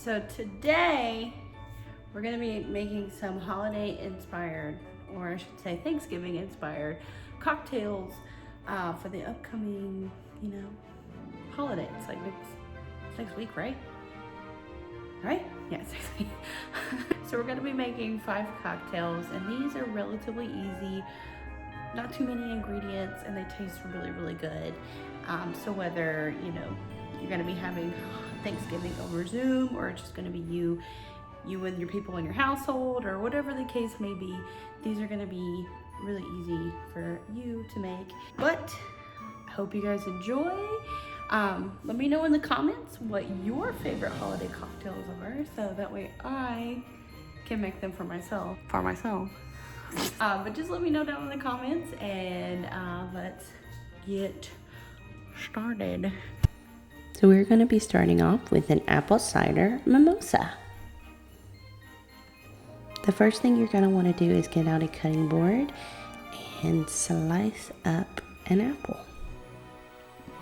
So today we're gonna be making some holiday inspired, or I should say Thanksgiving inspired cocktails for the upcoming, holiday. It's like next week, right? Right? Yeah, it's next week. So we're gonna be making 5 cocktails, and these are relatively easy, not too many ingredients, and they taste really, really good. So whether, you're gonna be having Thanksgiving over Zoom, or it's just gonna be you and your people in your household, or whatever the case may be, these are gonna be really easy for you to make. But I hope you guys enjoy. Let me know in the comments what your favorite holiday cocktails are, so that way I can make them for myself. But just let me know down in the comments, and let's get started. So we're going to be starting off with an apple cider mimosa. The first thing you're going to want to do is get out a cutting board and slice up an apple.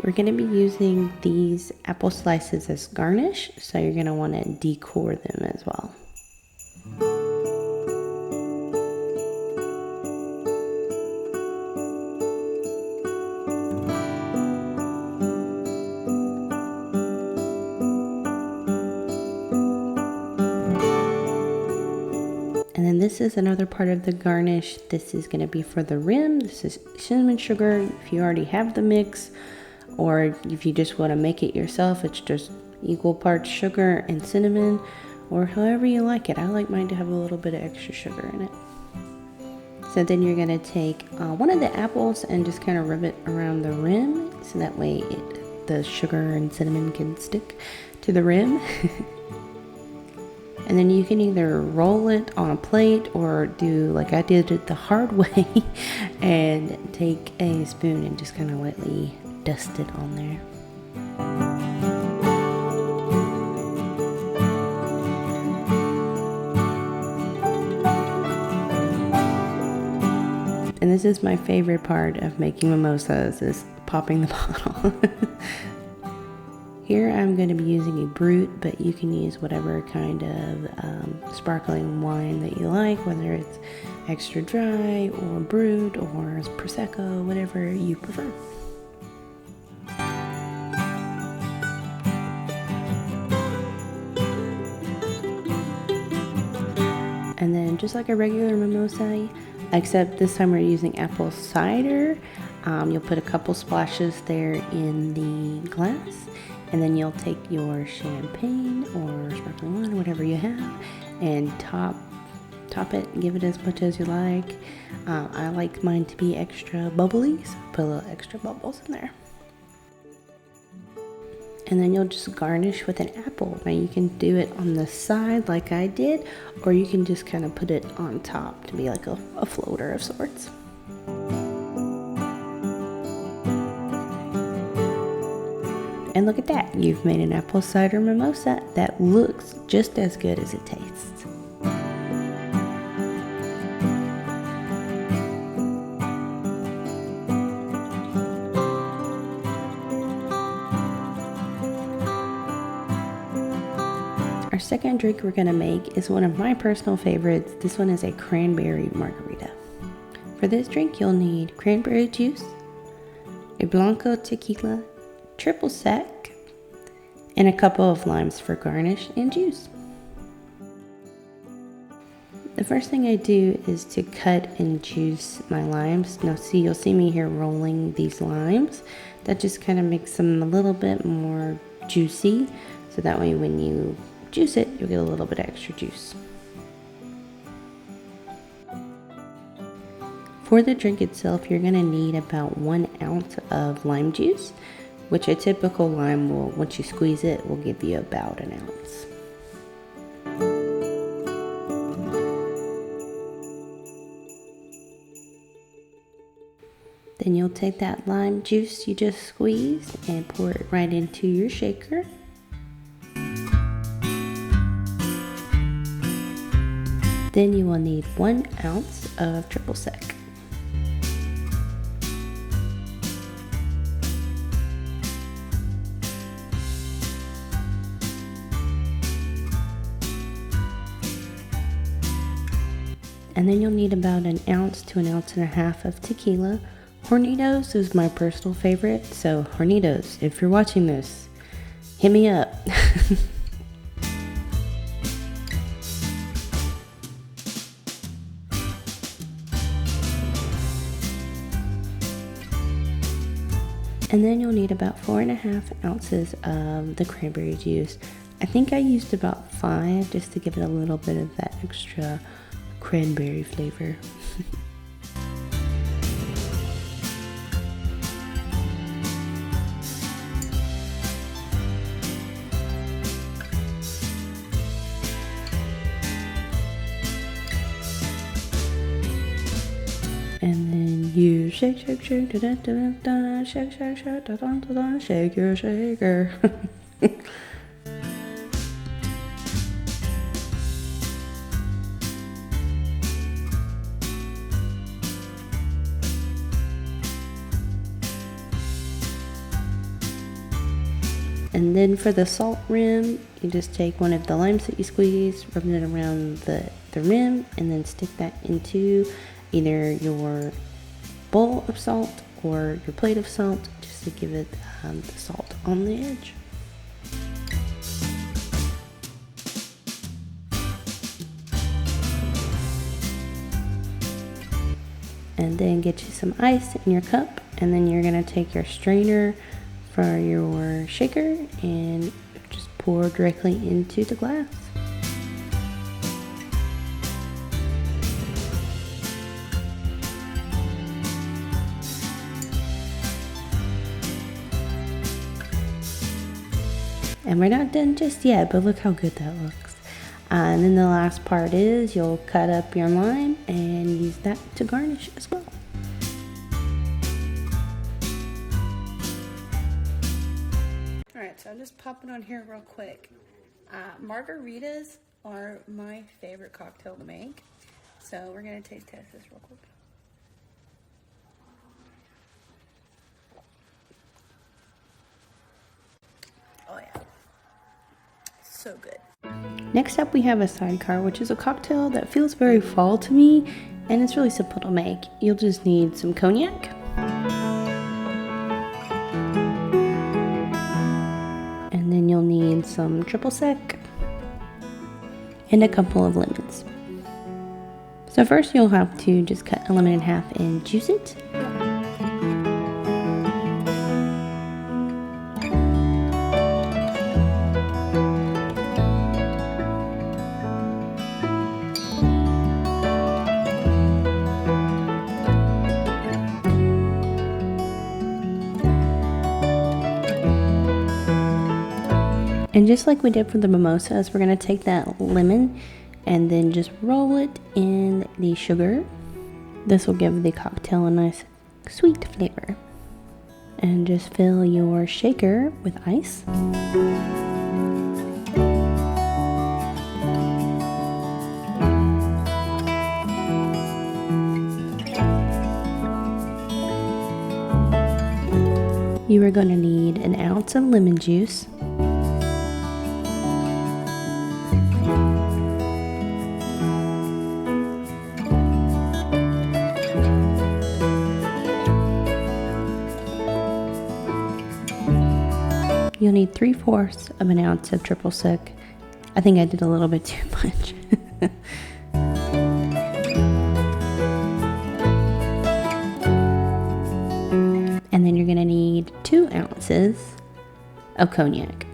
We're going to be using these apple slices as garnish, so you're going to want to decor them as well. And then this is another part of the garnish. This is going to be for the rim. This is cinnamon sugar. If you already have the mix, or if you just want to make it yourself, it's just equal parts sugar and cinnamon, or however you like it. I like mine to have a little bit of extra sugar in it. So then you're going to take one of the apples and just kind of rub it around the rim, so that way the sugar and cinnamon can stick to the rim. And then you can either roll it on a plate or do like I did it the hard way and take a spoon and just kind of lightly dust it on there. And this is my favorite part of making mimosas, is popping the bottle. Here I'm going to be using a Brut, but you can use whatever kind of sparkling wine that you like, whether it's extra dry or Brut or Prosecco, whatever you prefer. And then just like a regular mimosa, except this time we're using apple cider, you'll put a couple splashes there in the glass. And then you'll take your champagne or sparkling wine, whatever you have, and top it, give it as much as you like. I like mine to be extra bubbly, so put a little extra bubbles in there. And then you'll just garnish with an apple. Now you can do it on the side like I did, or you can just kind of put it on top to be like a floater of sorts. And look at that, you've made an apple cider mimosa that looks just as good as it tastes. Our second drink we're going to make is one of my personal favorites. This one is a Cranberry Margarita. For this drink you'll need cranberry juice, a Blanco Tequila, triple sec, and a couple of limes for garnish and juice. The first thing I do is to cut and juice my limes. Now you'll see me here rolling these limes. That just kind of makes them a little bit more juicy, so that way when you juice it, you'll get a little bit of extra juice. For the drink itself, you're going to need about 1 ounce of lime juice, which a typical lime will, once you squeeze it, will give you about 1 ounce. Then you'll take that lime juice you just squeezed and pour it right into your shaker. Then you will need 1 ounce of triple sec. And then you'll need about 1 ounce to 1.5 ounces of tequila. Hornitos is my personal favorite, so Hornitos, if you're watching this, hit me up. And then you'll need about 4.5 ounces of the cranberry juice. I think I used about 5 just to give it a little bit of that extra cranberry flavor. And then you shake, shake, shake, da da da da, shake, shake, shake, da da da da, shake your shaker. And then for the salt rim, you just take one of the limes that you squeeze, rub it around the rim, and then stick that into either your bowl of salt or your plate of salt, just to give it the salt on the edge. And then get you some ice in your cup, and then you're gonna take your strainer for your shaker and just pour directly into the glass. And we're not done just yet, but look how good that looks. And then the last part is you'll cut up your lime and use that to garnish as well. Alright, so I'm just popping on here real quick. Margaritas are my favorite cocktail to make. So we're going to taste test this real quick. Oh yeah. So good. Next up we have a Sidecar, which is a cocktail that feels very fall to me, and it's really simple to make. You'll just need some cognac, and then you'll need some triple sec and a couple of lemons. So first you'll have to just cut a lemon in half and juice it. And just like we did for the mimosas, we're going to take that lemon and then just roll it in the sugar. This will give the cocktail a nice sweet flavor. And just fill your shaker with ice. You are going to need 1 ounce of lemon juice. You'll need 3/4 of 1 ounce of triple sec. I think I did a little bit too much. And then you're gonna need 2 ounces of cognac.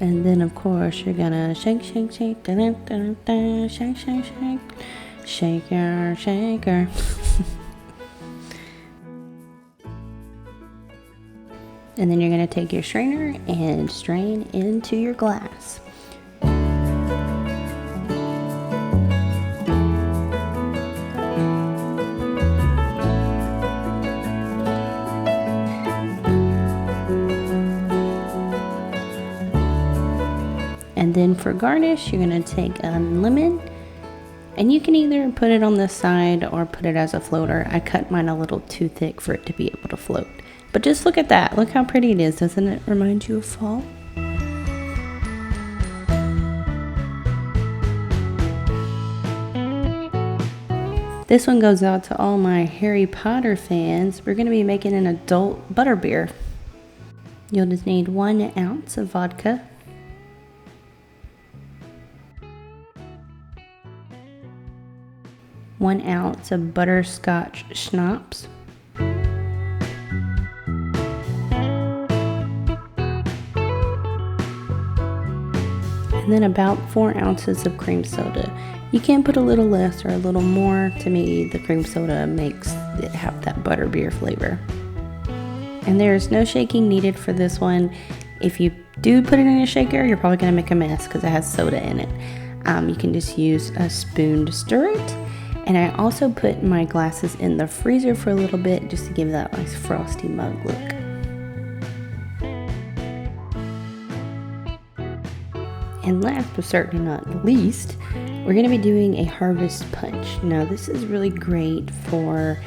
And then of course you're gonna shake, shake, shake, da, da, da, da, shake, shake, shake, shake your shaker. And then you're gonna take your strainer and strain into your glass. And then for garnish, you're gonna take a lemon, and you can either put it on the side or put it as a floater. I cut mine a little too thick for it to be able to float. But just look at that. Look how pretty it is. Doesn't it remind you of fall? This one goes out to all my Harry Potter fans. We're going to be making an adult butterbeer. You'll just need 1 ounce of vodka, 1 ounce of butterscotch schnapps, and then about 4 ounces of cream soda. You can put a little less or a little more. To me, the cream soda makes it have that butterbeer flavor. And there's no shaking needed for this one. If you do put it in a shaker, you're probably gonna make a mess because it has soda in it. You can just use a spoon to stir it. And I also put my glasses in the freezer for a little bit just to give that nice frosty mug look. And last but certainly not least, we're going to be doing a harvest punch. Now this is really great for,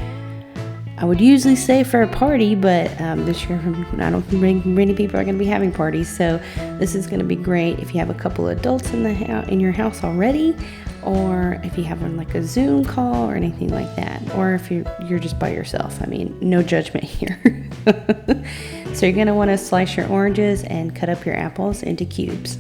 I would usually say for a party, but this year I don't think many people are going to be having parties. So this is going to be great if you have a couple adults in your house already, or if you have one like a Zoom call or anything like that, or if you're just by yourself. I mean, no judgment here. So you're going to want to slice your oranges and cut up your apples into cubes.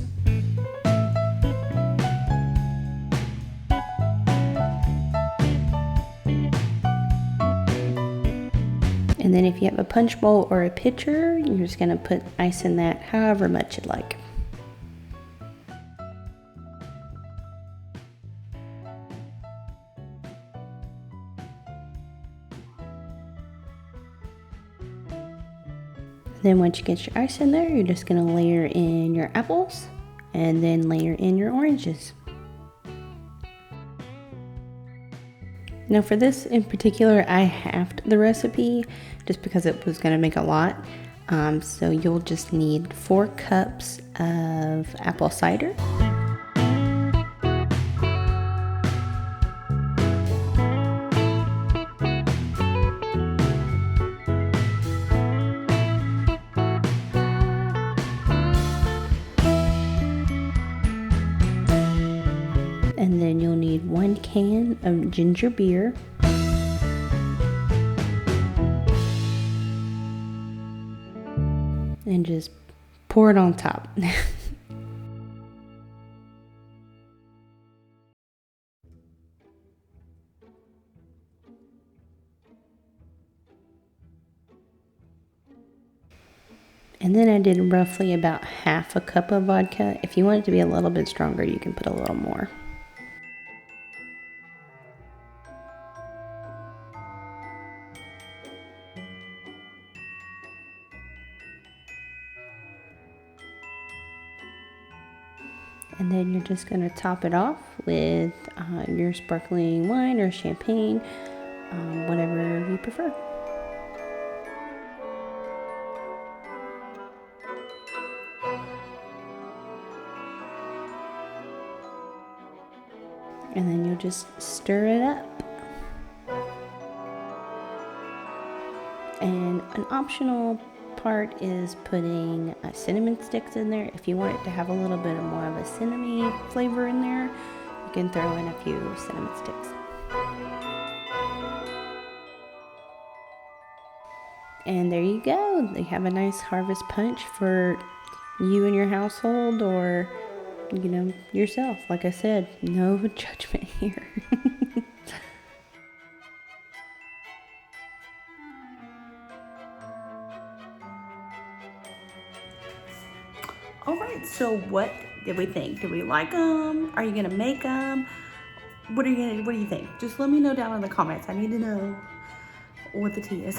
And then if you have a punch bowl or a pitcher, you're just going to put ice in that however much you'd like. Then once you get your ice in there, you're just going to layer in your apples and then layer in your oranges. Now for this in particular, I halved the recipe just because it was going to make a lot. So you'll just need 4 cups of apple cider. And then you'll need 1 can of ginger beer. And just pour it on top. And then I did roughly about half a cup of vodka. If you want it to be a little bit stronger, you can put a little more. And then you're just going to top it off with your sparkling wine or champagne, whatever you prefer. And then you'll just stir it up. And an optional part is putting cinnamon sticks in there. If you want it to have a little bit more of a cinnamon flavor in there, you can throw in a few cinnamon sticks. And there you go. You have a nice harvest punch for you and your household, or yourself. Like I said, no judgment here. All right, so what did we think? Did we like them? Are you gonna make them? What do you think? Just let me know down in the comments. I need to know what the tea is.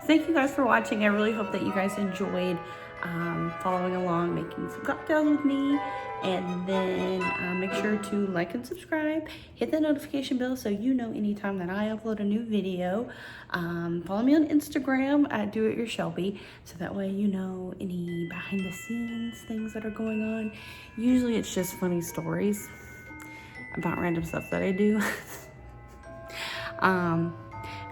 Thank you guys for watching. I really hope that you guys enjoyed following along, making some cocktails with me. And then make sure to like and subscribe, hit the notification bell so you know anytime that I upload a new video. Follow me on Instagram at doityourshelby, so that way you know any behind the scenes things that are going on. Usually it's just funny stories about random stuff that I do.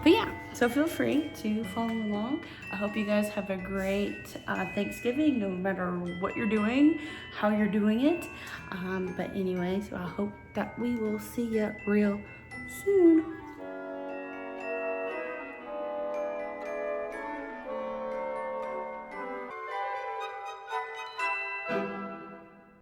But yeah, so feel free to follow along. I hope you guys have a great Thanksgiving, no matter what you're doing, how you're doing it. But anyway, so I hope that we will see you real soon.